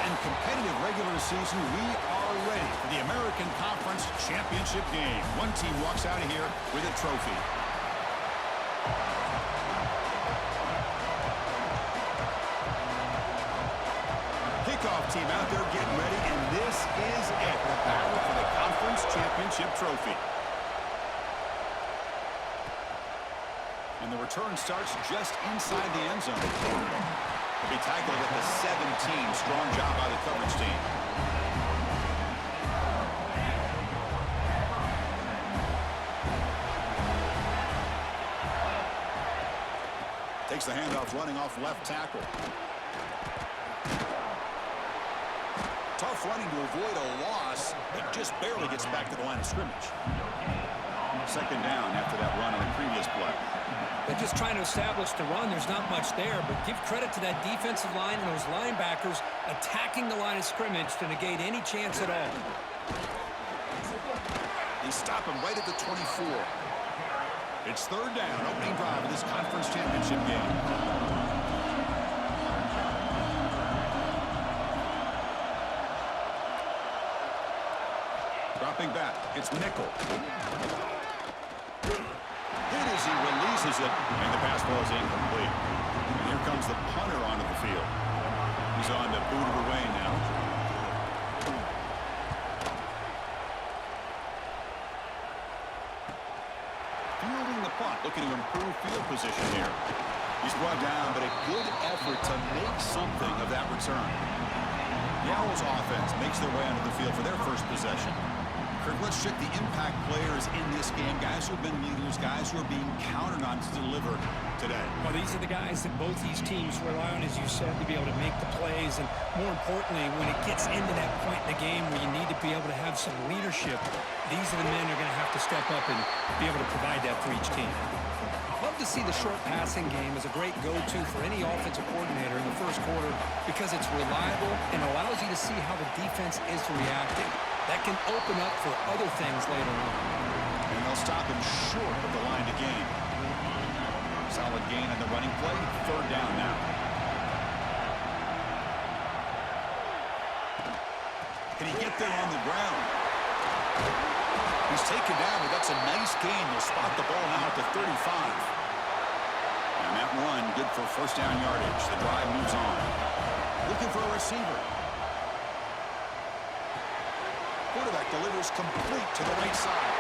and competitive regular season, we are ready for the American Conference Championship game. One team walks out of here with a trophy. Kickoff team out there getting ready, and this is it, the battle for the Conference Championship trophy. And the return starts just inside the end zone. He'll be tackled at the 17. Strong job by the coverage team. Takes the handoff, running off left tackle. Tough running to avoid a loss, but just barely gets back to the line of scrimmage. Second down after that run on the previous play. They're just trying to establish the run. There's not much there, but give credit to that defensive line and those linebackers attacking the line of scrimmage to negate any chance at all. They stop him right at the 24. It's third down, opening drive of this conference championship game. Dropping back, it's Nickel. Hit as he releases it, and the pass ball is incomplete. And here comes the punter onto the field. He's on to boot it away now. Fielding the punt, looking to improve field position here. He's brought down, but a good effort to make something of that return. The Owls offense makes their way onto the field for their first possession. Kirk, let's check the impact players in this game. Guys who have been leaders, guys who are being counted on to deliver today. Well, these are the guys that both these teams rely on, as you said, to be able to make the plays. And more importantly, when it gets into that point in the game where you need to be able to have some leadership, these are the men who are going to have to step up and be able to provide that for each team. Love to see the short passing game as a great go-to for any offensive coordinator in the first quarter because it's reliable and allows you to see how the defense is reacting. That can open up for other things later on. And they'll stop him short of the line to gain. Solid gain on the running play. Third down now. Can he get there on the ground? He's taken down, but that's a nice gain. They'll spot the ball now at the 35. And that run, good for first down yardage. The drive moves on. Looking for a receiver. Quarterback delivers complete to the right side.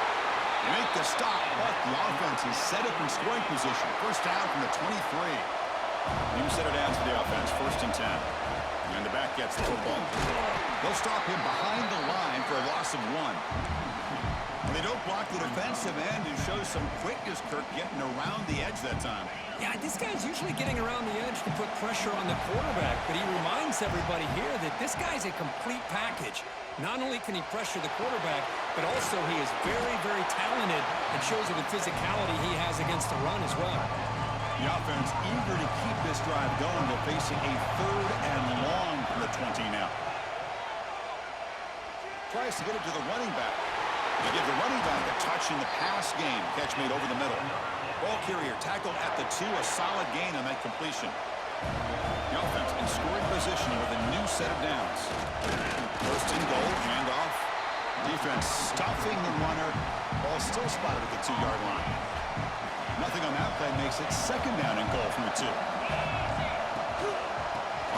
They make the stop, but the offense is set up in scoring position. First down from the 23. New set of downs for the offense, 1st and 10. And the back gets the football. They'll stop him behind the line for a loss of 1. And they don't block the defensive end and show some quickness, Kirk, getting around the edge that time. Yeah, this guy's usually getting around the edge to put pressure on the quarterback, but he reminds everybody here that this guy's a complete package. Not only can he pressure the quarterback, but also he is very, very talented and shows you the physicality he has against the run as well. The offense eager to keep this drive going. They're facing a 3rd and long from the 20 now. Tries to get it to the running back. They give the running back a touch in the pass game. Catch made over the middle. Ball carrier tackled at the 2. A solid gain on that completion. The offense in scoring position with a new set of downs. 1st and goal, handoff. Defense stuffing the runner. Ball still spotted at the 2-yard line. Nothing on that play makes it 2nd down and goal from the 2.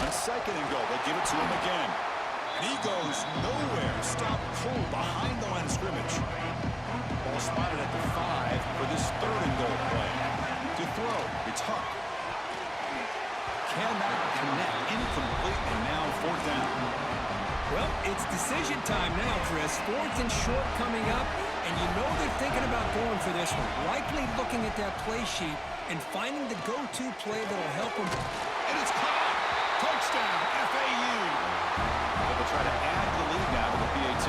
On 2nd and goal, they give it to him again. And he goes nowhere. Stop cold behind the line of scrimmage. Ball spotted at the 5 for this 3rd and goal play. To throw, it's Huck. Cannot connect. Incomplete, and now 4th down. Well, it's decision time now, Chris. 4th and short coming up, and you know they're thinking about going for this one. Likely looking at that play sheet and finding the go-to play that'll help them. And it's caught. Touchdown, FAU. They'll try to add the lead now to the PAT.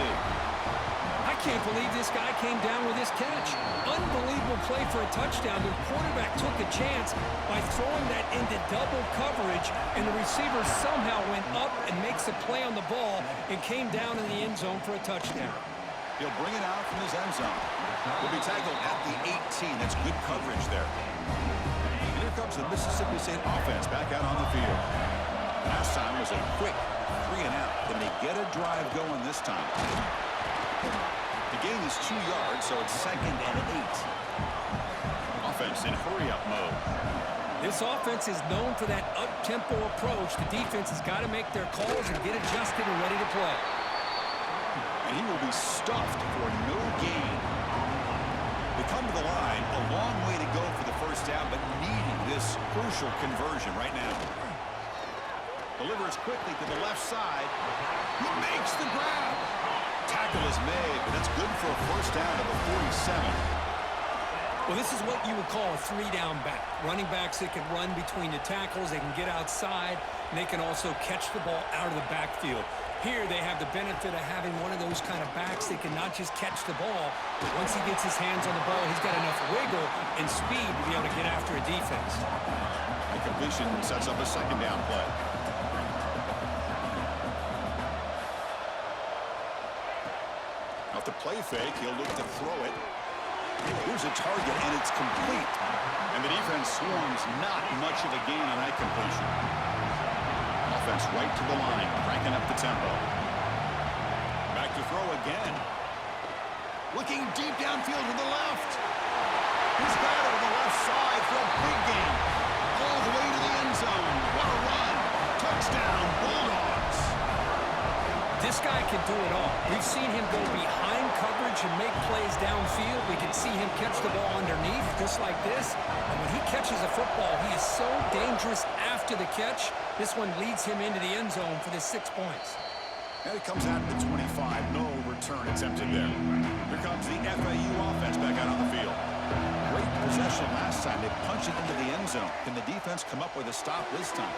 I can't believe this guy came down with this catch. Unbelievable play for a touchdown. The quarterback took a chance by throwing that into double coverage, and the receiver somehow went up and makes a play on the ball and came down in the end zone for a touchdown. He'll bring it out from his end zone. Will be tackled at the 18. That's good coverage there. And here comes the Mississippi State offense back out on the field. Last time was a quick 3 and out. Can they get a drive going this time? The gain is 2 yards, so it's 2nd and 8. Offense in hurry-up mode. This offense is known for that up-tempo approach. The defense has got to make their calls and get adjusted and ready to play. And he will be stuffed for no gain. They come to the line, a long way to go for the first down, but needing this crucial conversion right now. Delivers quickly to the left side. He makes the grab. Tackle is made, but that's good for a first down at the 47. Well, this is what you would call a 3-down back. Running backs that can run between the tackles, they can get outside, and they can also catch the ball out of the backfield. Here they have the benefit of having one of those kind of backs that can not just catch the ball, but once he gets his hands on the ball, he's got enough wiggle and speed to be able to get after a defense. The completion sets up a 2nd down play. Off the play fake, he'll look to throw it. Here's a target, and it's complete. And the defense swarms not much of a gain on that completion. Offense right to the line, cranking up the tempo. Back to throw again. Looking deep downfield to the left. He's got it on the left side for a big gain. All the way to the end zone. What a run. Touchdown, Bulldogs. This guy can do it all. We've seen him go behind coverage and make plays downfield. We can see him catch the ball underneath, just like this. And when he catches a football, he is so dangerous after the catch. This one leads him into the end zone for the 6 points. And it comes out of the 25. No return attempted there. Here comes the FAU offense back out on the field. Great possession last time. They punched it into the end zone. Can the defense come up with a stop this time?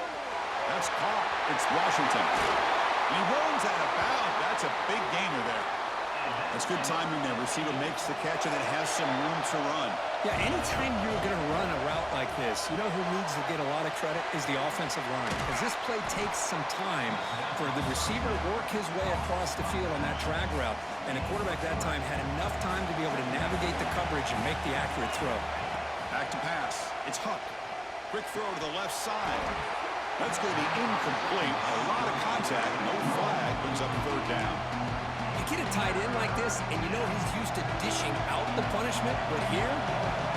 That's caught. It's Washington. And he runs out of bounds. That's a big gainer there. That's good timing there. Receiver makes the catch and it has some room to run. Yeah, anytime you're going to run a route like this, you know who needs to get a lot of credit is the offensive line. Because this play takes some time for the receiver to work his way across the field on that drag route. And the quarterback that time had enough time to be able to navigate the coverage and make the accurate throw. Back to pass. It's Huck. Quick throw to the left side. That's going to be incomplete. A lot of contact. No flag. Brings up 3rd down. You get a tight end like this, and you know he's used to dishing out the punishment, but here,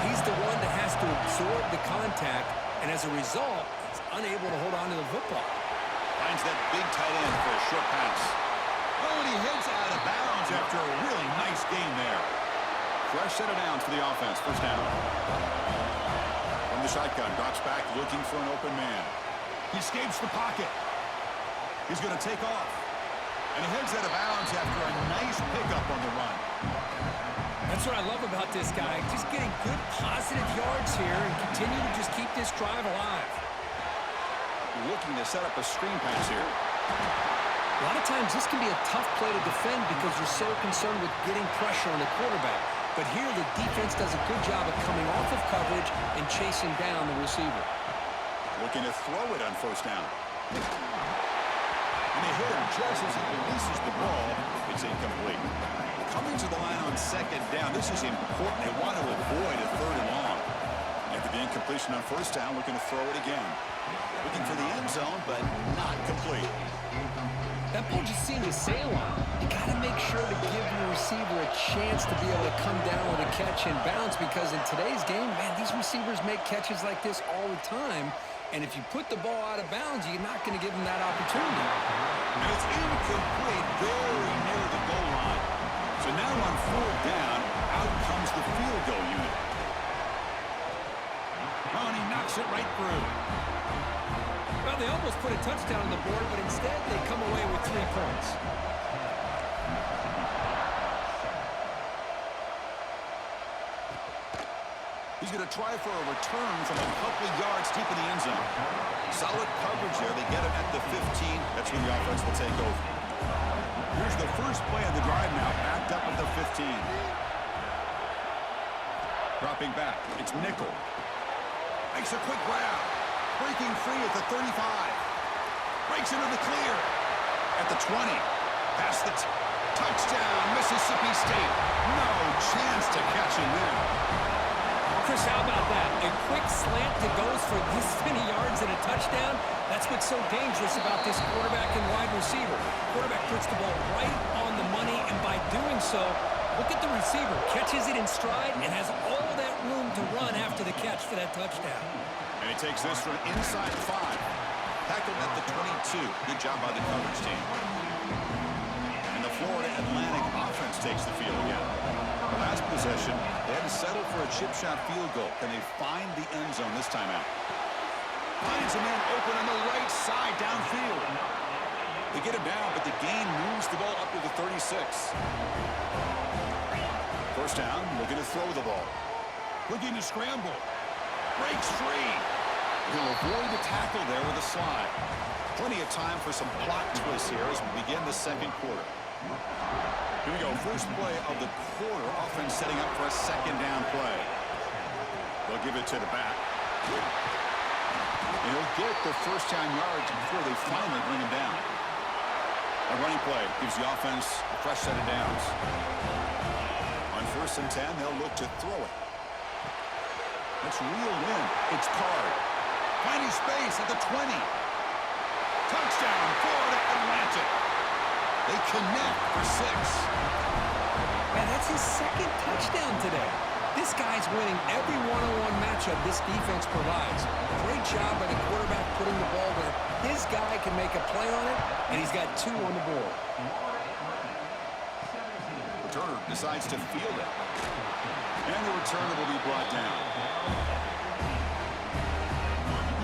he's the one that has to absorb the contact, and as a result, he's unable to hold on to the football. Finds that big tight end for a short pass. Oh, and he hits out of bounds after a really nice game there. Fresh set of downs for the offense. First down. From the shotgun, drops back, looking for an open man. He escapes the pocket. He's going to take off. And he heads out of bounds after a nice pickup on the run. That's what I love about this guy. Just getting good positive yards here and continue to just keep this drive alive. Looking to set up a screen pass here. A lot of times this can be a tough play to defend because you're so concerned with getting pressure on the quarterback. But here the defense does a good job of coming off of coverage and chasing down the receiver. Looking to throw it on first down. And they hit him just as he releases the ball. It's incomplete. Coming to the line on 2nd down. This is important. They want to avoid a 3rd and long. After the incompletion on first down, looking to throw it again. Looking for the end zone, but not complete. That ball just seemed to sail on. You got to make sure to give your receiver a chance to be able to come down with a catch and bounce, because in today's game, man, these receivers make catches like this all the time. And if you put the ball out of bounds, you're not going to give them that opportunity. And it's incomplete, very near the goal line. So now on 4th down, out comes the field goal unit. Oh, and he knocks it right through. Well, they almost put a touchdown on the board, but instead they come away with 3 points. He's going to try for a return from a couple yards deep in the end zone. Solid coverage there. They get him at the 15. That's when the offense will take over. Here's the first play of the drive now, backed up at the 15. Dropping back, it's Nickel. Makes a quick grab. Breaking free at the 35. Breaks into the clear. At the 20. Past the touchdown, Mississippi State. No chance to catch him there. Chris, how about that? A quick slant that goes for this many yards and a touchdown. That's what's so dangerous about this quarterback and wide receiver. puts the ball right on the money, and by doing so, look at the receiver. Catches it in stride and has all that room to run after the catch for that touchdown. And he takes this from inside 5. Tackled at the 22. Good job by the coverage team. And the Florida Atlantic offense takes the field again. The last possession, they had to settle for a chip shot field goal. Can they find the end zone this time out? Finds a man open on the right side downfield. They get him down, but the gain moves the ball up to the 36. First down, looking to throw the ball. Looking to scramble. Breaks free. He'll avoid the tackle there with a slide. Plenty of time for some plot twists here as we begin the second quarter. Here we go. First play of the quarter. Offense setting up for a second down play. They'll give it to the back. And he'll get the first down yards before they finally bring him down. A running play gives the offense a fresh set of downs. On 1st and 10, they'll look to throw it. That's reeled in. It's Card. Finding space at the 20. Touchdown, Florida Atlantic. They connect for 6. Man, that's his second touchdown today. This guy's winning every one-on-one matchup this defense provides. Great job by the quarterback putting the ball where his guy can make a play on it, and he's got 2 on the board. Returner decides to field it. And the returner will be brought down.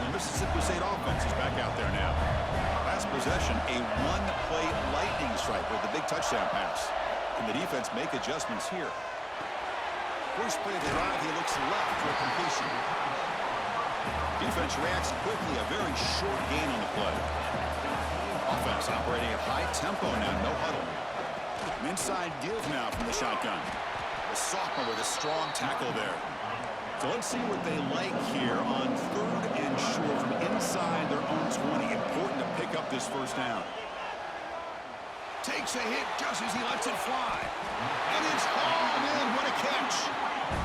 The Mississippi State offense is back out there now. Last possession, a one-play lightning strike with the big touchdown pass. Can the defense make adjustments here? First play of the drive, he looks left for a completion. Defense reacts quickly, a very short gain on the play. Offense operating at high tempo now, no huddle. An inside give now from the shotgun. The sophomore with a strong tackle there. So let's see what they like here on 3rd and short from inside their own 20. Important to pick up this first down. Takes a hit just as he lets it fly. And it's hauled in. What a catch.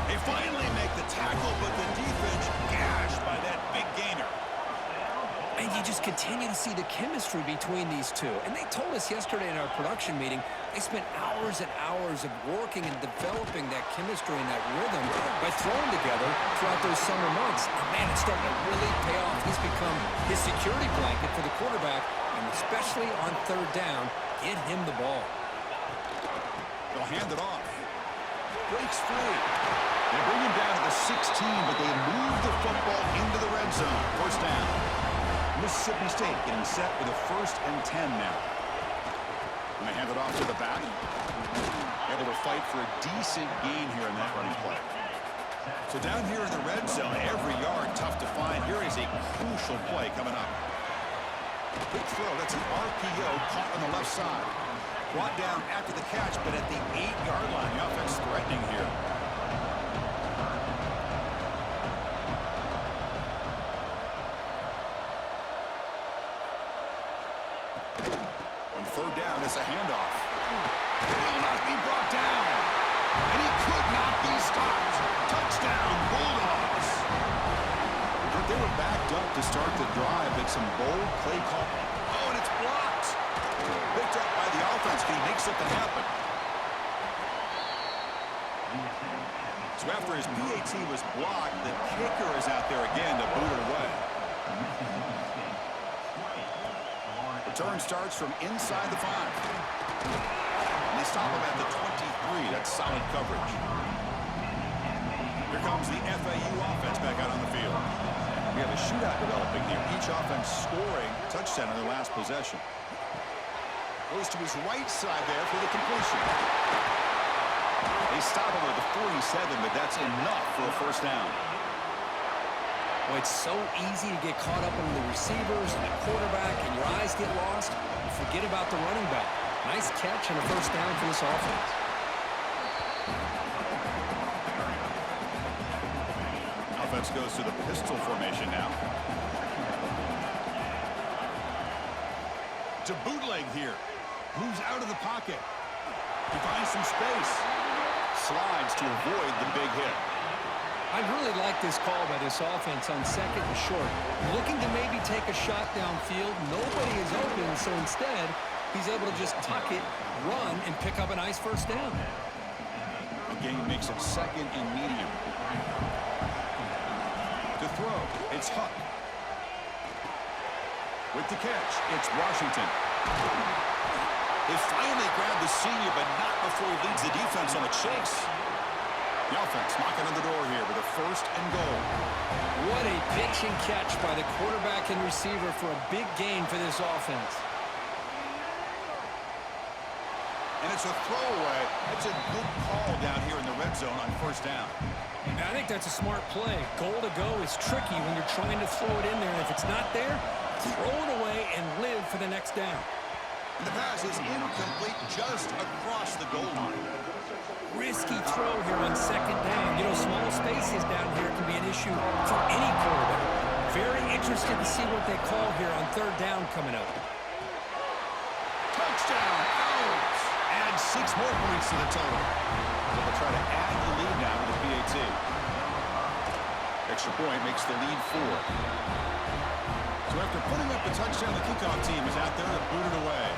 They finally make the tackle, but the defense gashed by that big gainer. And you just continue to see the chemistry between these two. And they told us yesterday in our production meeting, they spent hours and hours of working and developing that chemistry and that rhythm by throwing together throughout those summer months. And man, it's starting to really pay off. He's become his security blanket for the quarterback, and especially on 3rd down, get him the ball. They'll hand it off. Breaks free. They bring him down to the 16, but they move the football into the red zone. First down. Mississippi State getting set with a 1st and 10 now. And they hand it off to the back. Able to fight for a decent gain here in that running play. So down here in the red zone, every yard tough to find. Here is a crucial play coming up. Quick throw. That's an RPO caught on the left side. Brought down after the catch, but at the 8-yard line, the offense threatening here. On 3rd down, it's a handoff. Will not be brought down. And he could not be stopped. Touchdown, Bulldogs. But they were backed up to start the drive, but some bold play call. Oh, and it's blocked. Picked up by the offense. Can he make something happen? So after his PAT was blocked, the kicker is out there again to boot it away. Return starts from inside the 5. And they stop him at the 23. That's solid coverage. Here comes the FAU offense back out on the field. We have a shootout developing here. Each offense scoring touchdown in their last possession. Goes to his right side there for the completion. They stop him at the 47, but that's enough for a first down. Well, it's so easy to get caught up in the receivers and the quarterback, and your eyes get lost. You forget about the running back. Nice catch and a first down for this offense. Offense goes to the pistol formation now. To bootleg here. Moves out of the pocket. He finds some space. Slides to avoid the big hit. I really like this call by this offense on 2nd and short. Looking to maybe take a shot downfield. Nobody is open, so instead, he's able to just tuck it, run, and pick up a nice first down. The game makes it second and medium. To throw, it's Huck. With the catch, it's Washington. They finally grabbed the senior, but not before he leads the defense on a chase. The offense knocking on the door here with a first and goal. What a pitch and catch by the quarterback and receiver for a big gain for this offense. And it's a throwaway. It's a good call down here in the red zone on first down. And I think that's a smart play. Goal to go is tricky when you're trying to throw it in there. And if it's not there, throw it away and live for the next down. And the pass is incomplete just across the goal line. Risky throw here on second down. You know, small spaces down here can be an issue for any quarterback. Very interested to see what they call here on third down coming up. Touchdown, out! Add 6 more points to the total. So they'll try to add the lead now with the PAT. Extra point makes the lead 4. So after putting up the touchdown, the kickoff team is out there to boot it away.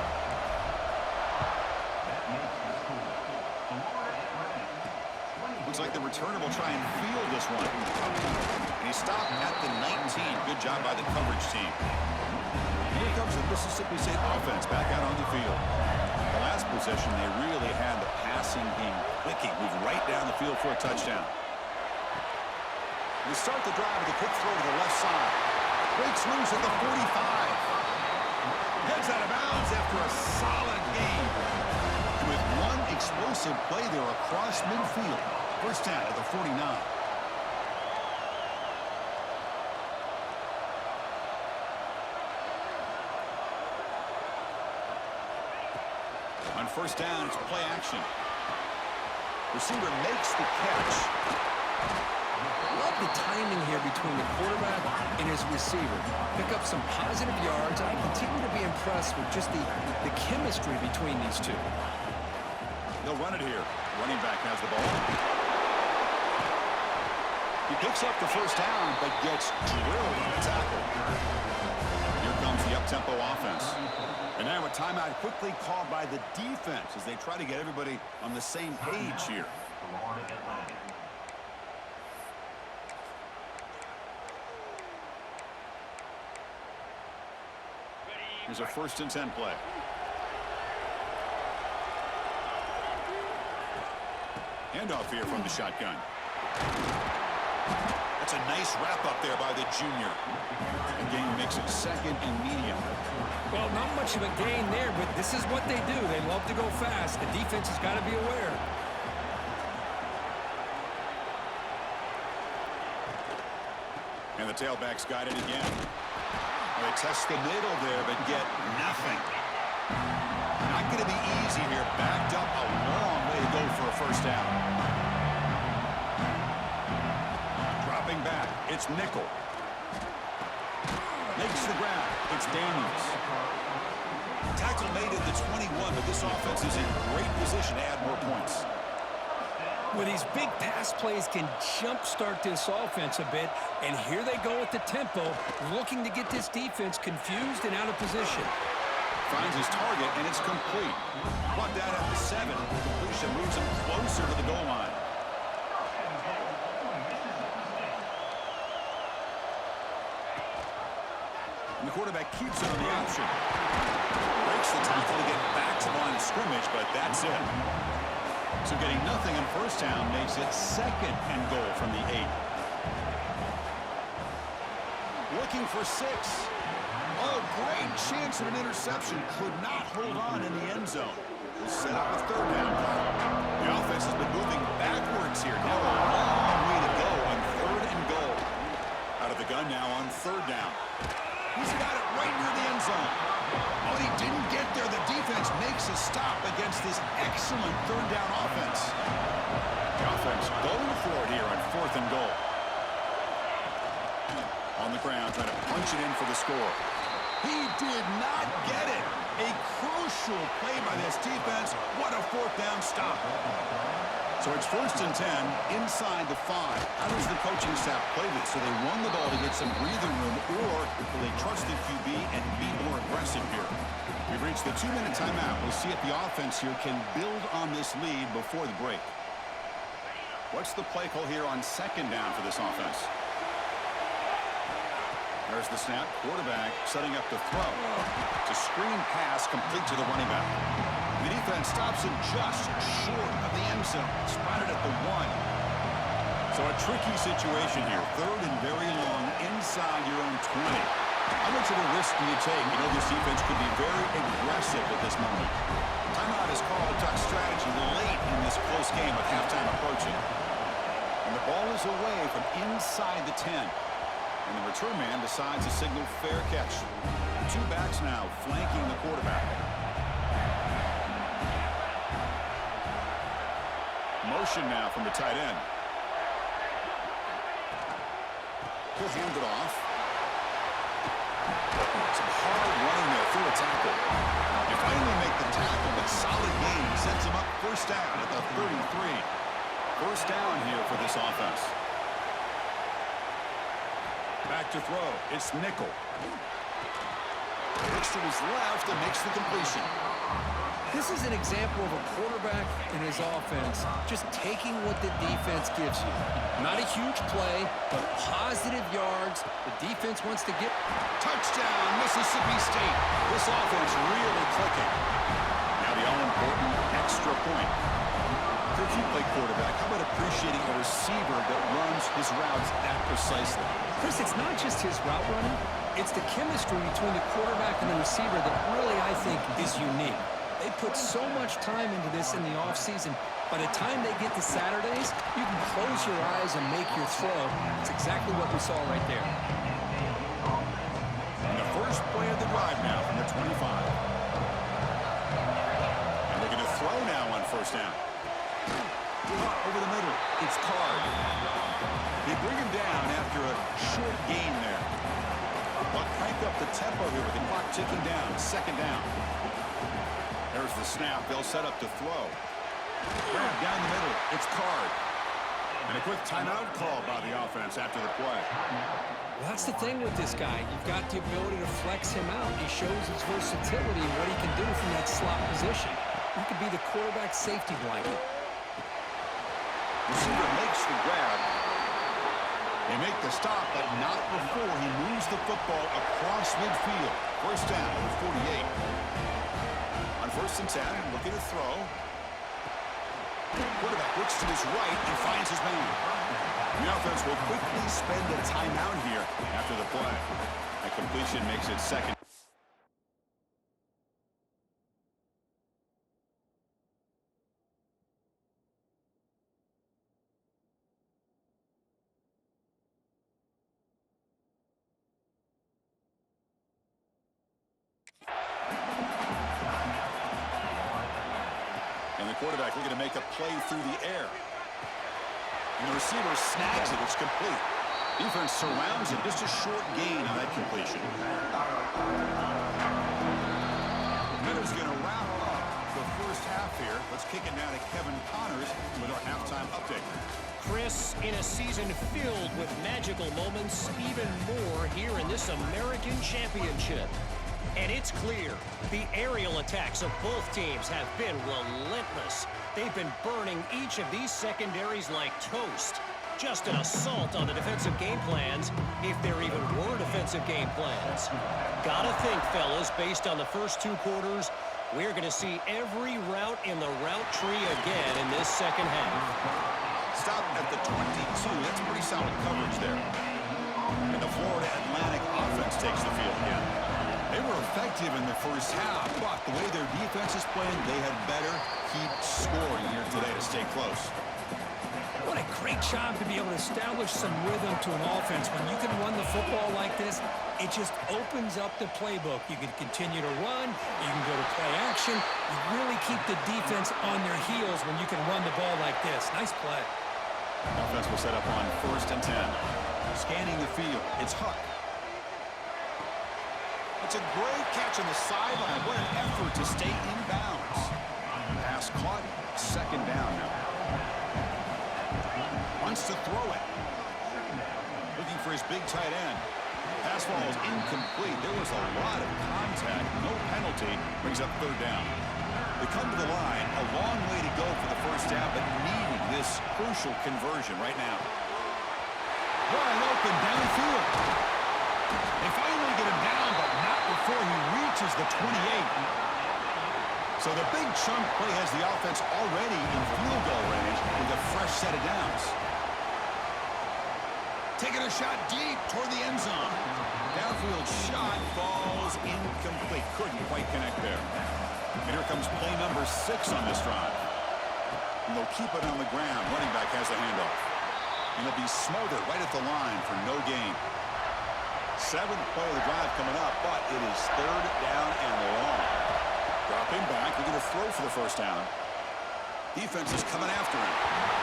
Looks like the returner will try and field this one. And he stopped at the 19. Good job by the coverage team. Here comes the Mississippi State offense back out on the field. The last possession, they really had the passing game clicking. Move right down the field for a touchdown. They start the drive with a quick throw to the left side. Breaks loose at the 45. Heads out of bounds after a solid game. And with one explosive play there across midfield. First down at the 49. On first down, it's play action. Receiver makes the catch. Love the timing here between the quarterback and his receiver. Pick up some positive yards. I continue to be impressed with just the chemistry between these two. They'll run it here. Running back has the ball. He picks up the first down, but gets drilled on the tackle. Here comes the up-tempo offense. And now a timeout quickly called by the defense as they try to get everybody on the same page here. Here's a 1st and 10 play. Handoff here from the shotgun. That's a nice wrap-up there by the junior. The game makes it second and medium. Well, not much of a gain there, but this is what they do. They love to go fast. The defense has got to be aware. And the tailback's got it again. They test the middle there, but get nothing. Not going to be easy here. Backed up a long way to go for a first down. Dropping back, it's Nickel. Makes the grab. It's Daniels. Tackle made at the 21, but this offense is in great position to add more points. Well, these big pass plays can jumpstart this offense a bit, and here they go at the tempo, looking to get this defense confused and out of position. Finds his target, and it's complete. Blocked out at the 7. Completion moves him closer to the goal line. And the quarterback keeps it on the option. Breaks the tackle to get back to the line of scrimmage, but that's it. So getting nothing on first down makes it second and goal from the 8. Looking for 6. Oh, great chance of an interception. Could not hold on in the end zone. We'll set up a third down. The offense has been moving backwards here. Now a long way to go on 3rd and goal. Out of the gun now on 3rd down. He's got it right near the end zone. Oh, he didn't get there. The defense makes a stop against this excellent 3rd down offense. The offense going for it here on 4th and goal. On the ground, trying to punch it in for the score. He did not get it. A crucial play by this defense. What a 4th down stop. So it's 1st and 10 inside the 5. How does the coaching staff play this? So they run the ball to get some breathing room, or will they trust the QB and be more aggressive here? We've reached the 2-minute timeout. We'll see if the offense here can build on this lead before the break. What's the play call here on 2nd down for this offense? There's the snap. Quarterback setting up to throw. It's a screen pass complete to the running back. The defense stops him just short of the end zone. Spotted at the 1. So a tricky situation here. 3rd and very long inside your own 20. How much of a risk do you take? You know this defense could be very aggressive at this moment. Timeout is called to talk strategy late in this close game with halftime approaching. And the ball is away from inside the 10. And the return man decides to signal fair catch. 2 backs now flanking the quarterback. Motion now from the tight end. He'll hand it off. Some hard running there through a tackle. They finally make the tackle, but solid gain sets him up 1st down at the 33. 1st down here for this offense. Back to throw. It's Nickel. Looks to his left and makes the completion. This is an example of a quarterback and his offense just taking what the defense gives you. Not a huge play, but positive yards. The defense wants to get... Touchdown, Mississippi State. This offense really clicking. Now the all-important extra point. If you play quarterback, how about appreciating a receiver that runs his routes that precisely? Chris, it's not just his route running. It's the chemistry between the quarterback and the receiver that really, I think, is unique. They put so much time into this in the offseason. By the time they get to Saturdays, you can close your eyes and make your throw. It's exactly what we saw right there. And the first play of the drive now from the 25. And they're going to throw now on 1st down. Over the middle, it's Card. They bring him down after a short gain there. They'll crank up the tempo here with the clock ticking down. 2nd down. There's the snap. They'll set up to throw. Grab down the middle. It's Card. And a quick timeout call by the offense after the play. Well, that's the thing with this guy. You've got the ability to flex him out. He shows his versatility and what he can do from that slot position. He could be the quarterback safety blanket. Receiver makes the grab. They make the stop, but not before he moves the football across midfield. 1st down at the 48. On 1st and 10, looking to throw. Quarterback looks to his right and finds his man. The offense will quickly spend a timeout here after the play. That completion makes it 2nd. And the quarterback looking to make a play through the air. And the receiver snags it. It's complete. Defense surrounds it. Just a short gain on that completion. Miller's going to wrap up the 1st half here. Let's kick it now to Kevin Connors with our halftime update. Chris, in a season filled with magical moments, even more here in this American Championship. And it's clear, the aerial attacks of both teams have been relentless. They've been burning each of these secondaries like toast. Just an assault on the defensive game plans, if there even were defensive game plans. Gotta think, fellas, based on the first 2 quarters, we're going to see every route in the route tree again in this 2nd half. Stop at the 22. That's pretty solid coverage there. And the Florida Atlantic offense takes the field again. They were effective in the 1st half, but the way their defense is playing, they had better keep scoring here today to stay close. What a great job to be able to establish some rhythm to an offense. When you can run the football like this, it just opens up the playbook. You can continue to run. You can go to play action. You really keep the defense on their heels when you can run the ball like this. Nice play. Offense will set up on 1st and 10. Scanning the field, it's Huck. It's a great catch on the sideline. What an effort to stay in bounds. Pass caught. 2nd down now. throw it. Looking for his big tight end. Pass ball is incomplete. There was a lot of contact. No penalty. Brings up third down. They come to the line. A long way to go for the first down, but needing this crucial conversion right now. Wide open downfield. They finally get him down, but not before he reaches the 28. So the big chunk play has the offense already in field goal range with a fresh set of downs. Taking a shot deep toward the end zone. Downfield shot falls incomplete. Couldn't quite connect there. And here comes play number 6 on this drive. And they'll keep it on the ground. Running back has the handoff. And they'll be smothered right at the line for no gain. 7th play of the drive coming up, but it is third down and long. Dropping back, they're going to throw for the first down. Defense is coming after him.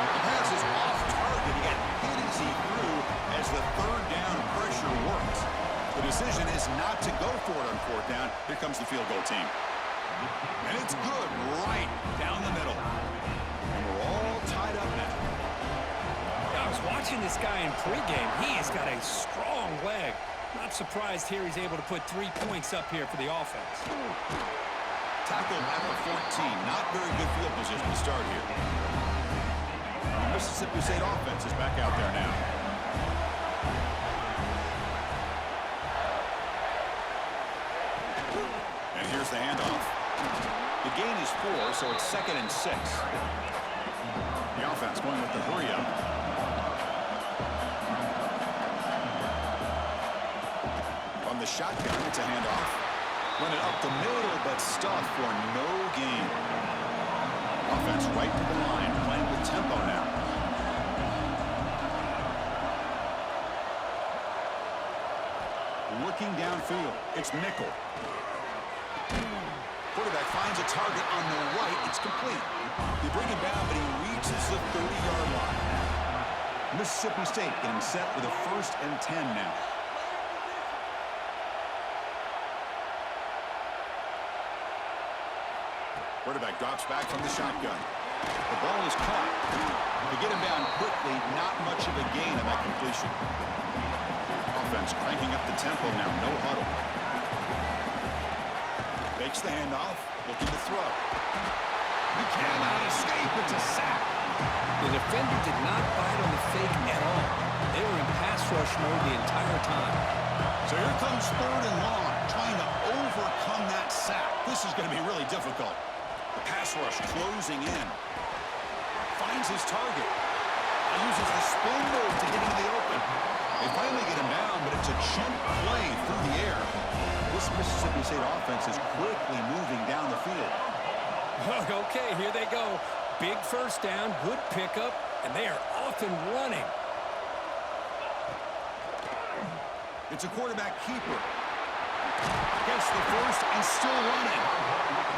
The pass is off target. He got hit as he threw as the third down pressure works. The decision is not to go for it on 4th down. Here comes the field goal team. And it's good right down the middle. And we're all tied up now. I was watching this guy in pregame. He has got a strong leg. Not surprised here he's able to put 3 points up here for the offense. Tackle at the 14. Not very good field position to start here. The Mississippi State offense is back out there now. And here's the handoff. The gain is 4, so it's 2nd and 6. The offense going with the hurry up. From the shotgun, it's a handoff. Run it up the middle, but stuffed for no gain. Offense right to the line, playing with tempo now. Looking downfield, it's Nickel. Quarterback finds a target on the right. It's complete. They bring him down, but he reaches the 30-yard line. Mississippi State getting set with a 1st and 10 now. Quarterback drops back from the shotgun. The ball is caught. To get him down quickly, not much of a gain on that completion. Offense cranking up the tempo now, no huddle. Fakes the handoff, looking to throw. He cannot escape, it's a sack. The defender did not bite on the fake at all. They were in pass rush mode the entire time. So here comes 3rd and long, trying to overcome that sack. This is going to be really difficult. The pass rush closing in. Finds his target. Uses the spin move to get into the open. They finally get him down, but it's a chunk play through the air. This Mississippi State offense is quickly moving down the field. Okay, here they go. Big first down, good pickup, and they are off and running. It's a quarterback keeper. Gets the first and still running.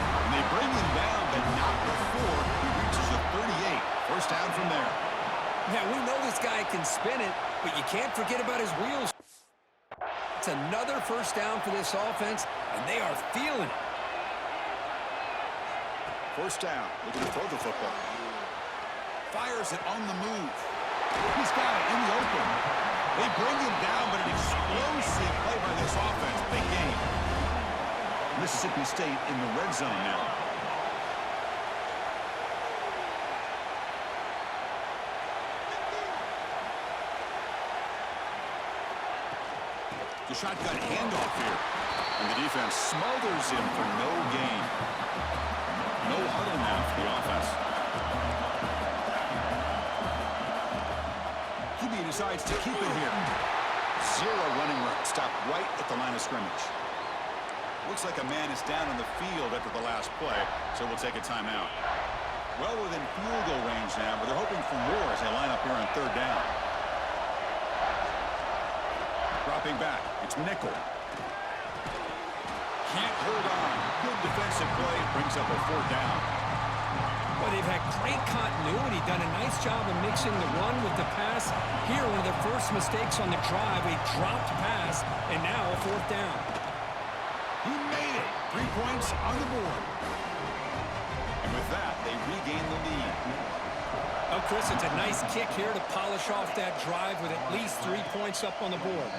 And they bring him down, but not before he reaches the 38. First down from there. Yeah, we know this guy can spin it, but you can't forget about his wheels. It's another first down for this offense, and they are feeling it. First down, looking to throw the football. Fires it on the move. He's got it in the open. They bring him down, but an explosive play by this offense. Big game. Mississippi State in the red zone now. The shotgun handoff here. And the defense smothers him for no gain. No huddle now for the offense. QB decides to keep it here. 0 running room. Stopped right at the line of scrimmage. Looks like a man is down on the field after the last play, so we'll take a timeout. Well within field goal range now, but they're hoping for more as they line up here on 3rd down. Dropping back, it's Nickel. Can't hold on. Good defensive play, brings up a 4th down. Well, they've had great continuity, done a nice job of mixing the run with the pass. Here, one of their first mistakes on the drive, a dropped pass, and now a 4th down. He made it. 3 points on the board. And with that, they regain the lead. A Chris, it's a nice kick here to polish off that drive with at least 3 points up on the board.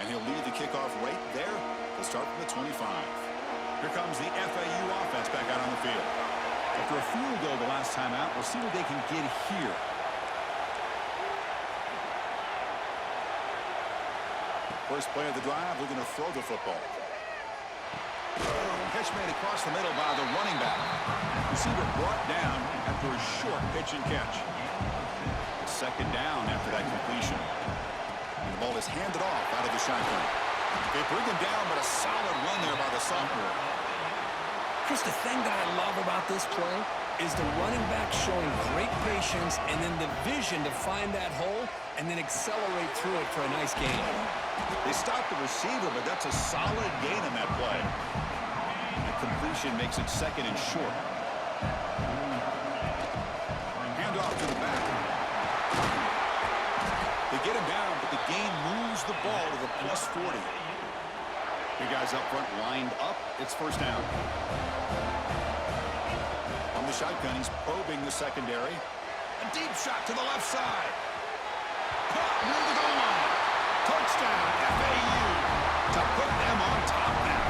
And he'll lead the kickoff right there to start from the 25. Here comes the FAU offense back out on the field. After a field goal the last time out, we'll see what they can get here. First play of the drive, we're going to throw the football. Catch made across the middle by the running back. Receiver brought down after a short pitch and catch. Second down after that completion. And the ball is handed off out of the shotgun. They bring him down, but a solid run there by the sophomore. Chris, the thing that I love about this play is the running back showing great patience and then the vision to find that hole and then accelerate through it for a nice gain. They stopped the receiver, but that's a solid gain on that play. The completion makes it second and short. Hand off to the back. They get him down, but the gain moves the ball to the plus 40. The guys up front lined up. It's first down. On the shotgun, he's probing the secondary. A deep shot to the left side. Caught near the goal line. Touchdown, FAU, to put them on top now.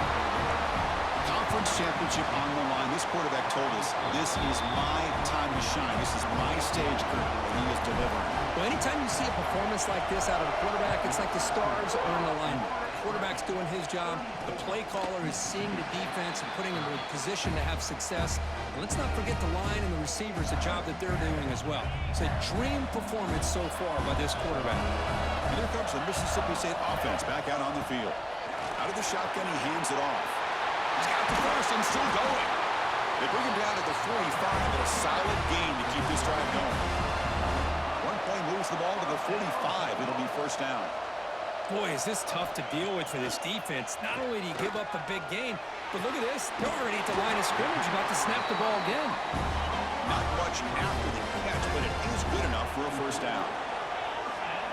Conference championship on the line. This quarterback told us, this is my time to shine. This is my stage, Kurt, and he is delivering. Well, anytime you see a performance like this out of a quarterback, it's like the stars are in alignment. The quarterback's doing his job. The play caller is seeing the defense and putting him in a position to have success. And let's not forget the line and the receivers, the job that they're doing as well. It's a dream performance so far by this quarterback. And here comes the Mississippi State offense back out on the field. Out of the shotgun, he hands it off. He's got the first and still going. They bring him down to the 45, but a solid gain to keep this drive going. One play moves the ball to the 45. It'll be first down. Boy, is this tough to deal with for this defense. Not only do you give up a big gain, but look at this. They're already at the line of scrimmage, about to snap the ball again. Not much after the catch, but it is good enough for a first down.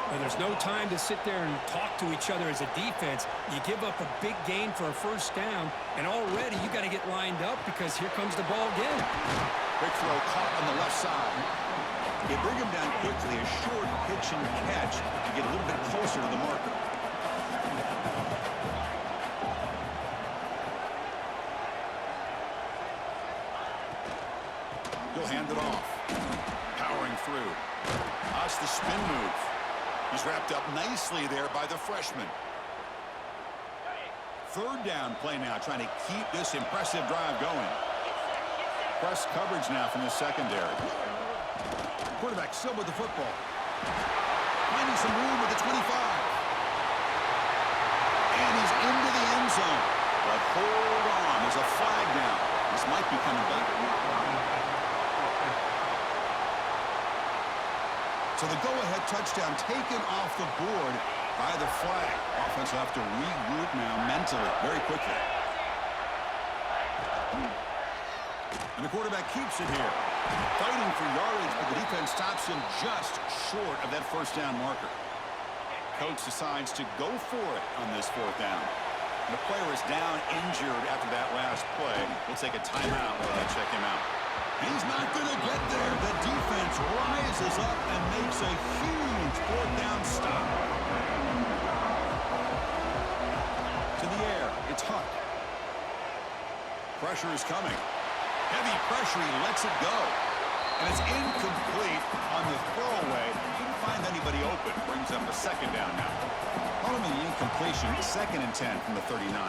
And there's no time to sit there and talk to each other as a defense. You give up a big gain for a first down, and already you got to get lined up because here comes the ball again. Quick throw caught on the left side. They bring him down quickly, a short pitch and catch to get a little bit closer to the marker. He'll hand it off. Powering through. That's the spin move. He's wrapped up nicely there by the freshman. Third down play now, trying to keep this impressive drive going. Press coverage now from the secondary. Quarterback still with the football. Finding some room with the 25. And he's into the end zone. But hold on, there's a flag now. This might be coming back. So the go-ahead touchdown taken off the board by the flag. Offense will have to regroup now mentally very quickly. And the quarterback keeps it here. Fighting for yardage, but the defense stops him just short of that first down marker. Coach decides to go for it on this fourth down. And the player is down injured after that last play. We'll take a timeout while they check him out. He's not going to get there. The defense rises up and makes a huge fourth down stop. To the air, it's Hunt. Pressure is coming. Heavy pressure, he lets it go. And it's incomplete on the throwaway. Didn't find anybody open. Brings up a second down now. Following the incompletion, 2nd and 10 from the 39.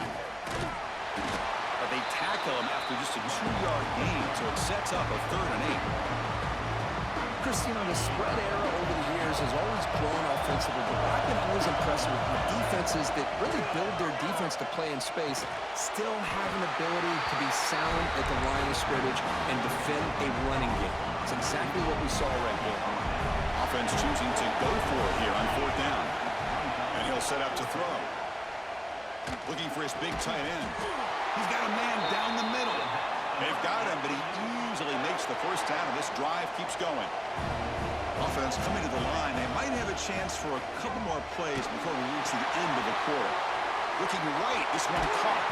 But they tackle him after just a 2-yard gain, so it sets up a 3rd and 8. Chris, you know, the spread era over the years has always grown offensively, but I've been always impressed with defenses that really build their defense to play in space, still have an ability to be sound at the line of scrimmage and defend a running game. It's exactly what we saw right here. Offense choosing to go for it here on 4th down. And he'll set up to throw. Looking for his big tight end. He's got a man down the middle. They've got him, but he easily makes the first down, and this drive keeps going. Offense coming to the line. They might have a chance for a couple more plays before we reach the end of the quarter. Looking right, this one caught.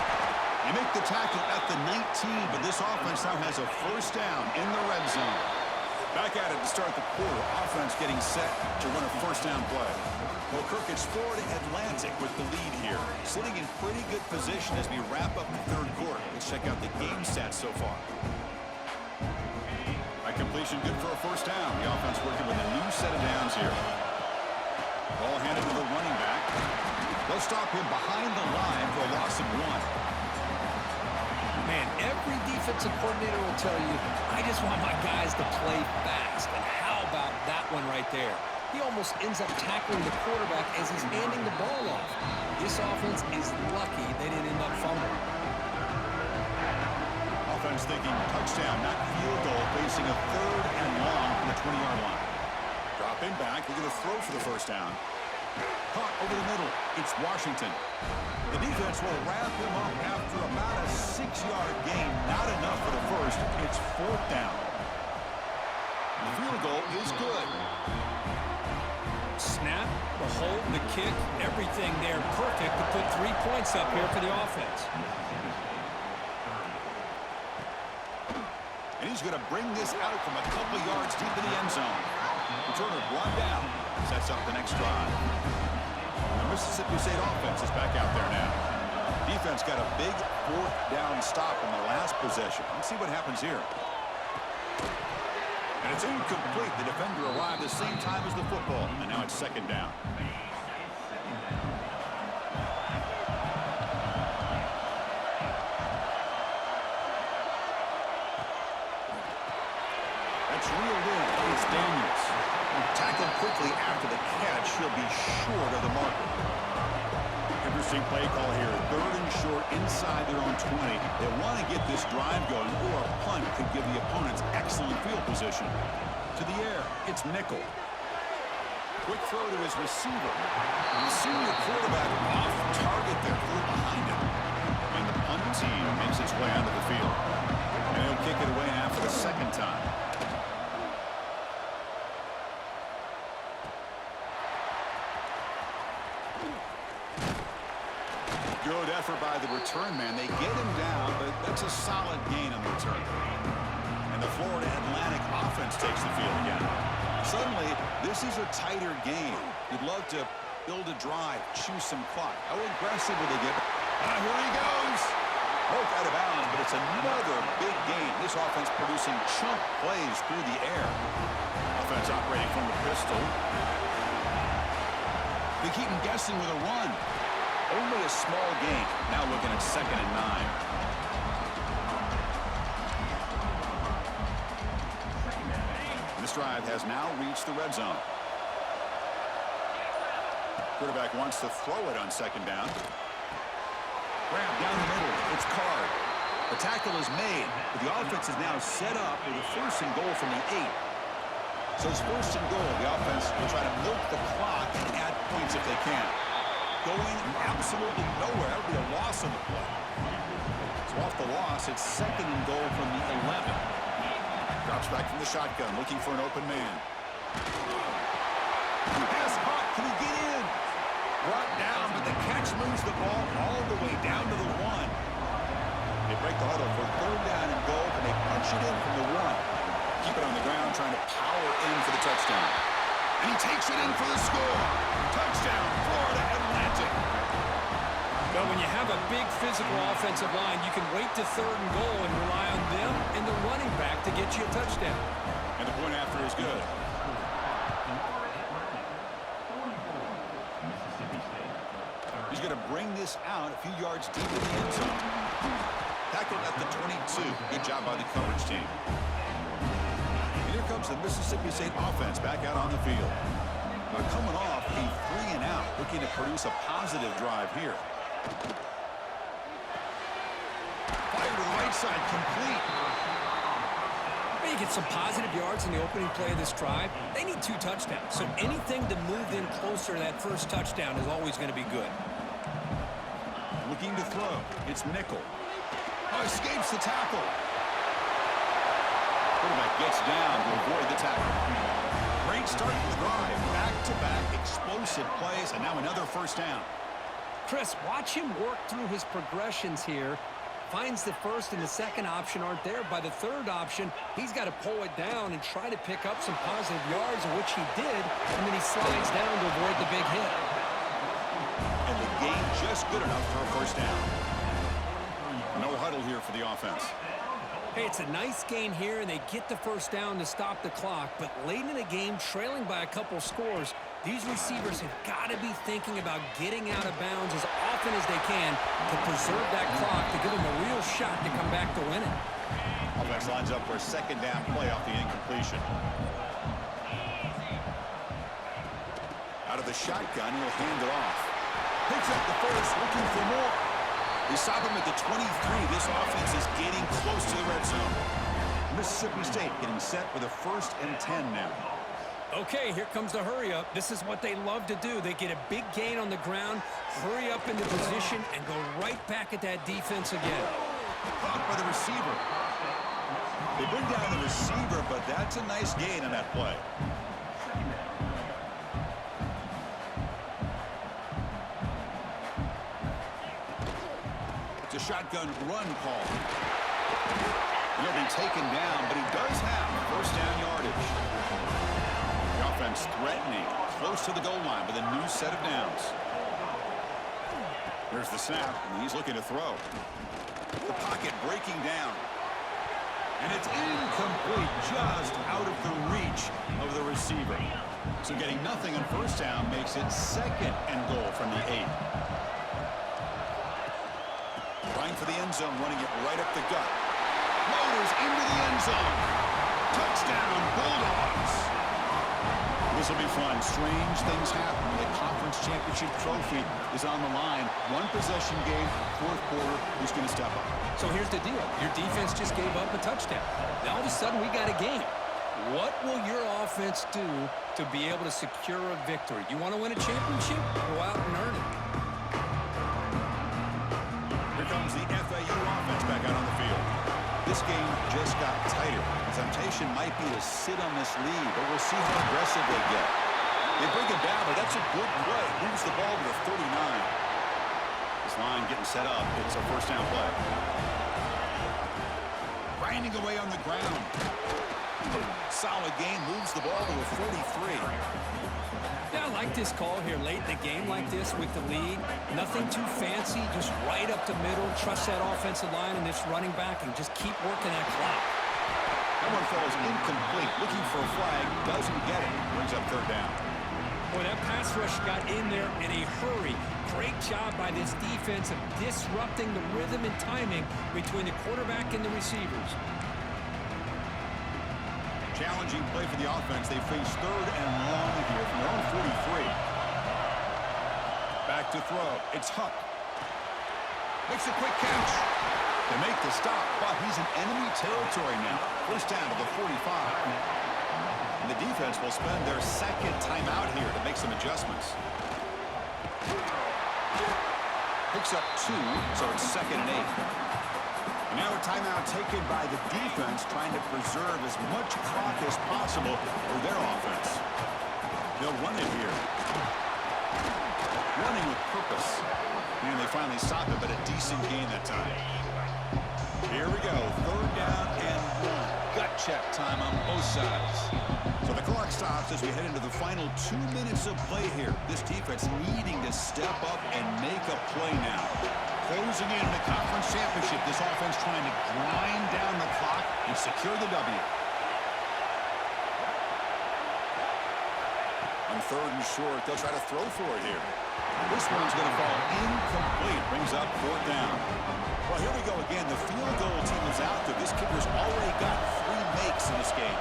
They make the tackle at the 19, but this offense now has a first down in the red zone. Back at it to start the quarter. Offense getting set to run a first down play. Well, Kirk, it's Florida Atlantic with the lead here. Sitting in pretty good position as we wrap up the third quarter. Let's check out the game stats so far. A completion good for a first down. The offense working with a new set of downs here. Ball handed to the running back. They'll stop him behind the line for a loss of 1. Man, every defensive coordinator will tell you, I just want my guys to play fast. And how about that one right there? He almost ends up tackling the quarterback as he's handing the ball off. This offense is lucky they didn't end up fumbling. Offense thinking touchdown, not field goal, facing a third and long from the 20-yard line. Dropping back, looking to throw for the first down. Caught over the middle. It's Washington. The defense will wrap him up after about a 6-yard gain. Not enough for the first. It's fourth down. The field goal is good. Snap, the hold, the kick, everything there perfect to put 3 points up here for the offense. And he's going to bring this out from a couple yards deep in the end zone. Returner brought down. Sets up the next drive. The Mississippi State offense is back out there now. Defense got a big fourth down stop in the last possession. Let's see what happens here. And it's incomplete. The defender arrived the same time as the football. And now it's second down. That's reeled in. It's Daniels. Tackled quickly after the catch. He'll be short of the marker. Interesting play call here. Third and short inside their own 20. They want to get this drive going, or a punt could give the opponents excellent field position. To the air, it's Nickel. Quick throw to his receiver. And the senior quarterback off target there, threw behind him. And the punt team makes its way onto the field. And he'll kick it away now for the second time. Good effort by the return man. They get him down, but that's a solid gain on the return. And the Florida Atlantic offense takes the field again. Suddenly, this is a tighter game. You'd love to build a drive, choose some clock. How aggressive will they get? Here he goes. Broke out of bounds, but it's another big game. This offense producing chunk plays through the air. Offense operating from the pistol. They keep him guessing with a run. Only a small gain. Now looking at 2nd and 9. This drive has now reached the red zone. Quarterback wants to throw it on 2nd down. Grab down the middle. It's Card. The tackle is made, but the offense is now set up with a 1st and goal from the 8. So it's 1st and goal. The offense will try to milk the clock and add points if they can. Going absolutely nowhere. That would be a loss on the play. So off the loss, it's 2nd and goal from the 11. Drops back from the shotgun, looking for an open man. Pass caught. Can he get in? Brought down, but the catch moves the ball all the way down to the 1. They break the huddle for 3rd down and goal, and they punch it in from the 1. Keep it on the ground, trying to power in for the touchdown. And he takes it in for the score. Touchdown, Florida Atlantic. But when you have a big physical offensive line, you can wait to 3rd and goal and rely on them and the running back to get you a touchdown. And the point after is good. He's going to bring this out a few yards deep in the end zone. Tackled at the 22. Good job by the coverage team. And here comes the Mississippi State offense back out on the field. They're coming off a 3 and out, looking to produce a positive drive here. Fire to the right side, complete. You get some positive yards in the opening play of this drive. They need 2 touchdowns, so anything to move them closer to that first touchdown is always going to be good. Looking to throw. It's Nickel. Oh, escapes the tackle. Quarterback gets down to avoid the tackle. Great start to the drive. Back-to-back explosive plays, and now another first down. Chris, watch him work through his progressions here. finds the first and the second option aren't there. By the third option, he's got to pull it down and try to pick up some positive yards, which he did, and then he slides down to avoid the big hit. And the gain just good enough for a first down. No huddle here for the offense. Hey, it's a nice gain here, and they get the first down to stop the clock. But late in the game, trailing by a couple scores, these receivers have got to be thinking about getting out of bounds as often as they can to preserve that clock, to give them a real shot to come back to win it. Offense lines up for a second down play off the incompletion. Out of the shotgun, he'll hand it off. Picks up the first, looking for more. They stop him at the 23. This offense is getting close to the red zone. Mississippi State getting set for the 1st and 10 now. Okay, here comes the hurry up. This is what they love to do. They get a big gain on the ground, hurry up into position, and go right back at that defense again. Caught by the receiver. They bring down the receiver, but that's a nice gain on that play. It's a shotgun run call. He'll be taken down, but he does have first down yardage. The offense threatening, close to the goal line with a new set of downs. There's the snap, and he's looking to throw. The pocket breaking down. And it's incomplete, just out of the reach of the receiver. So getting nothing on first down makes it 2nd and goal from the 8. Trying for the end zone, running it right up the gut. Motors into the end zone. Touchdown, Bulldogs. This will be fun. Strange things happen when the conference championship trophy is on the line. One possession game, 4th quarter. Who's going to step up? So here's the deal. Your defense just gave up a touchdown. Now all of a sudden we got a game. What will your offense do to be able to secure a victory? You want to win a championship? Go out and earn it. Here comes the FAU offense back out on the field. This game just got tighter. The temptation might be to sit on this lead, but we'll see how aggressive they get. They bring it down, but that's a good play. Moves the ball to the 39. This line getting set up. It's a first down play. Grinding away on the ground. Solid gain. Moves the ball to a 43. Yeah, I like this call here late in the game like this with the lead. Nothing too fancy, just right up the middle. Trust that offensive line and this running back and just keep working that clock. That one falls incomplete. Looking for a flag. Doesn't get it. Brings up 3rd down. Boy, that pass rush got in there in a hurry. Great job by this defense of disrupting the rhythm and timing between the quarterback and the receivers. Challenging play for the offense. They face 3rd and long here from their own 43. Back to throw. It's Huck. Makes a quick catch. They make the stop, but he's in enemy territory now. First down to the 45. And the defense will spend their 2nd timeout here to make some adjustments. Picks up 2, so it's 2nd and 8. And now a timeout taken by the defense, trying to preserve as much clock as possible for their offense. They'll run it here. Running with purpose. And they finally stop it, but a decent gain that time. Here we go. 3rd down and 1. Gut check time on both sides. So the clock stops as we head into the final 2 minutes of play here. This defense needing to step up and make a play now. Closing in the conference championship, this offense trying to grind down the clock and secure the W. On 3rd and short, they'll try to throw for it here. This one's going to fall incomplete. Brings up 4th down. Well, here we go again. The field goal team is out there. This kicker's already got 3 makes in this game.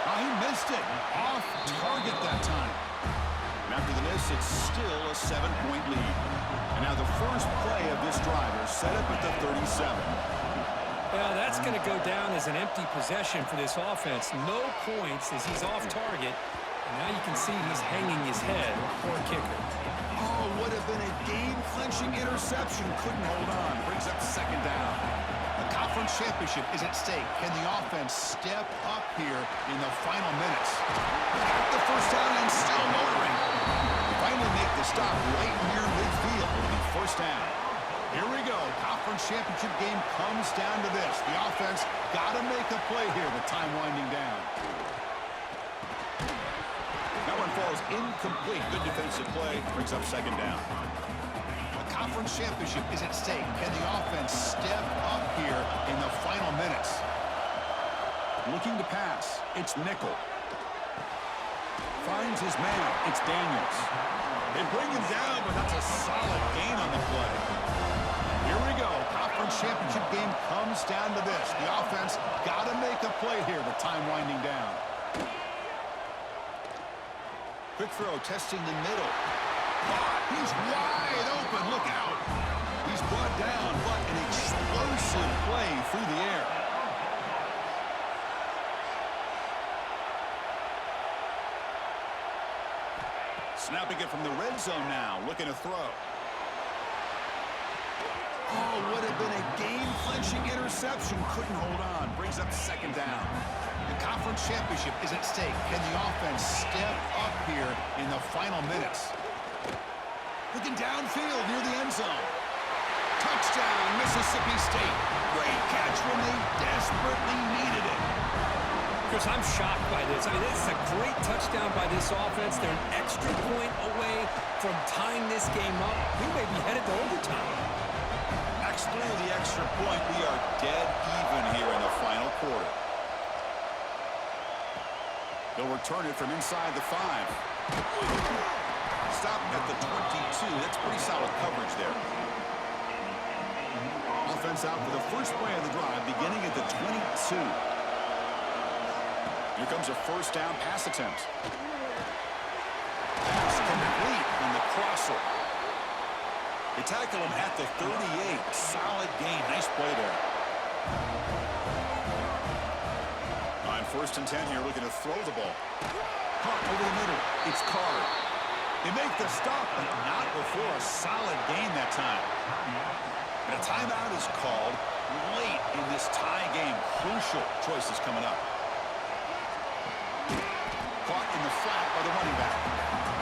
Oh, he missed it. Off target that time. And after the miss, it's still a 7-point lead. And now the first play of this drive is set up at the 37. Well, that's going to go down as an empty possession for this offense. No points as he's off target. And now you can see he's hanging his head. Poor kicker. Oh, would have been a game-clinching interception. Couldn't hold on. Brings up 2nd down. The conference championship is at stake. Can the offense step up here in the final minutes? Got the first down and still motoring. They finally make the stop right near midfield. It'll be first down. Here we go. Conference championship game comes down to this. The offense got to make a play here with time winding down. That one falls incomplete. Good defensive play. Brings up second down. The conference championship is at stake. Can the offense step up here in the final minutes? Looking to pass. It's Nickel. Finds his man. It's Daniels. They bring him down, but that's a solid gain on the play. Here we go. Conference championship game comes down to this. The offense got to make a play here with time winding down. Quick throw, testing the middle. He's wide open. Look out. He's brought down, but an explosive play through the air. Snapping it from the red zone now. Looking to throw. Oh, would have been a game-clinching interception. Couldn't hold on. Brings up second down. The conference championship is at stake. Can the offense step up here in the final minutes? Looking downfield near the end zone. Touchdown, Mississippi State. Great catch when they desperately needed it. Chris, I'm shocked by this. I mean, this is a great touchdown by this offense. They're an extra point away from tying this game up. We may be headed to overtime. Next through the extra point, we are dead even here in the final quarter. They'll return it from inside the 5. Stop at the 22. That's pretty solid coverage there. Offense out for the first play of the drive, beginning at the 22. Here comes a first down pass attempt. Pass complete on the crosser. They tackle him at the 38. Solid gain. Nice play there. On 1st and 10 here, looking to throw the ball. Caught over the middle. It's Card. They make the stop, but not before a solid gain that time. And a timeout is called late in this tie game. Crucial choices coming up. Caught in the flat by the running back.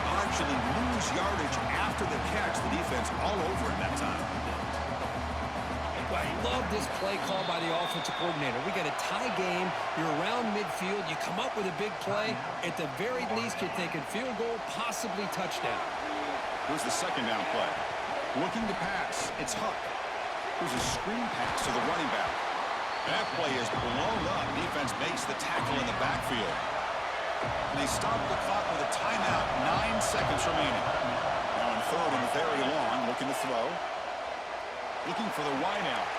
They'll actually lose yardage after the catch. The defense all over it that time. I love this play call by the offensive coordinator. We got a tie game. You're around midfield. You come up with a big play. At the very least, you're thinking field goal, possibly touchdown. Here's the second down play. Looking to pass. It's Huck. Here's a screen pass to the running back. That play is blown up. Defense makes the tackle in the backfield. And they stop the clock with a timeout. 9 seconds remaining. Now on 3rd and very long, looking to throw. Looking for the wide out.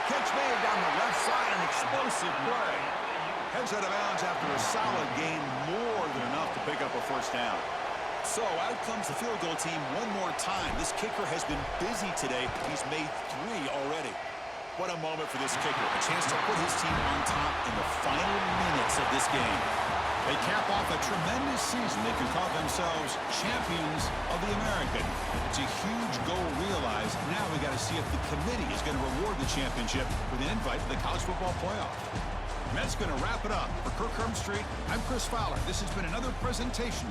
Catch made down the left side, an explosive play. Heads out of bounds after a solid gain, more than enough to pick up a first down. So out comes the field goal team one more time. This kicker has been busy today. He's made 3 already. What a moment for this kicker. A chance to put his team on top in the final minutes of this game. They cap off a tremendous season. They can call themselves champions of the American. It's a huge goal realized. Now we got to see if the committee is going to reward the championship with an invite to the college football playoff. And that's going to wrap it up. For Kirk Herbstreit, I'm Chris Fowler. This has been another presentation.